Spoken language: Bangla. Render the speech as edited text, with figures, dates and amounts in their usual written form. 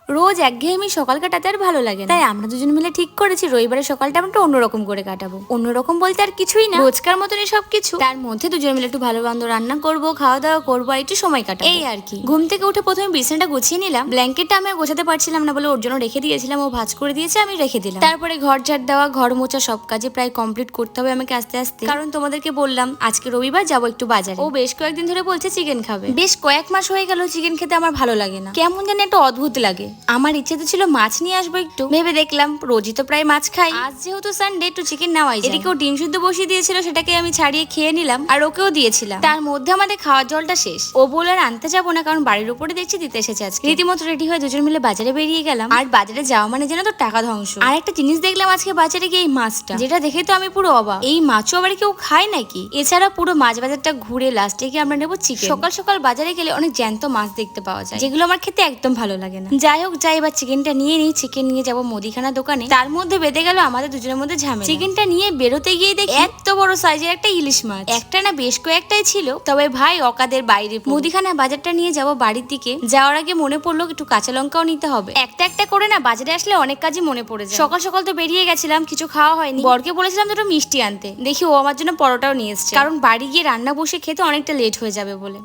রোজ একঘেয়েমি সকাল কাটাতে আর ভালো লাগে না, তাই আমরা দুজন মিলে ঠিক করেছি রবিবারের সকালটা আমরা অন্যরকম করে কাটাবো। অন্যরকম বলতে আর কিছুই না, রোজকার মতনই সবকিছু, তার মধ্যে দুজন মিলে একটু ভালো মন্দ রান্না করবো, খাওয়া দাওয়া করবো, আর একটু সময় কাটাবো, এই আর কি। ঘুম থেকে উঠে প্রথমে বিছানাটা গুছিয়ে নিলাম। ব্ল্যাঙ্কেটটা আমি গোছাতে পারছিলাম না বলে ওর জন্য রেখে দিয়েছিলাম, ও ভাঁজ করে দিয়েছে, আমি রেখে দিলাম। তারপরে ঘর ঝাড় দেওয়া, ঘর মোছা সব কাজে প্রায় কমপ্লিট করতে হবে আমাকে আস্তে আস্তে, কারণ তোমাদেরকে বললাম আজকে রবিবার যাবো একটু বাজারে। ও বেশ কয়েকদিন ধরে বলছে চিকেন খাবে, বেশ কয়েক মাস হয়ে গেল চিকেন খেতে আমার ভালো লাগে না, কেমন যেন একটা অদ্ভুত লাগে। আমার ইচ্ছে তো ছিল মাছ নিয়ে আসবো, একটু ভেবে দেখলাম রোজই তো প্রায় মাছ খাই, আজ যেহেতু সানডে একটু চিকেন নেওয়াই যায়। এদিকেও ডিম সিদ্ধ বসিয়ে দিয়েছিল, সেটাকে আমি ছাড়িয়ে খেয়ে নিলাম, আর ওকেও দিয়েছিলাম। তার মধ্যে আমাদের খাওয়ার জলটা শেষ। ও বলে আর আনতে যাবো না, কারণ বাড়ির উপরে দেখছি দিতে এসেছে আজকে। রীতিমতো রেডি হয়ে দুজন মিলে বাজারে বেরিয়ে গেলাম। আর বাজারে যাওয়া মানে যেন তো টাকা ধ্বংস। আর একটা জিনিস দেখলাম আজকে বাজারে গিয়ে, এই মাছটা, যেটা দেখে তো আমি পুরো অবাক। এই মাছও আবার কেউ খায় নাকি? এছাড়া পুরো মাছ বাজারটা ঘুরে লাস্টে গিয়ে আমরা নেবো চিকেন। সকাল সকাল বাজারে গেলে অনেক জ্যান্ত মাছ দেখতে পাওয়া যায়, যেগুলো আমার খেতে একদম ভালো লাগে না। যাই হোক, যাই এবার চিকেনটা নিয়ে নিই। চিকেন নিয়ে যাবো মুদিখানা দোকানে। তার মধ্যে বেঁধে গেল আমাদের দুজনের মধ্যে ঝামেলা। চিকেনটা নিয়ে বেরোতে গিয়ে দেখি এত বড় সাইজের একটা ইলিশ মাছ। একটা না বেশ কয়েকটাই ছিল, তবে ভাই অকাদের বাইরে। মুদিখানা বাজারটা নিয়ে যাবো বাড়ির দিকে, যাওয়ার আগে মনে পড়লো একটু কাঁচা লঙ্কাও নিতে হবে। একটা একটা করে না বাজারে আসলে অনেক কাজই মনে পড়ে যায়। সকাল সকাল তো বেরিয়ে গেছিলাম, কিছু খাওয়া হয়নি। বরকে বলেছিলাম দুটো মিষ্টি আনতে, দেখি ও আমার জন্য পরোটাও নিয়ে এসছে, কারণ বাড়ি গিয়ে রান্না বসে খেতে অনেকটা লেট হয়ে যাবে বলে।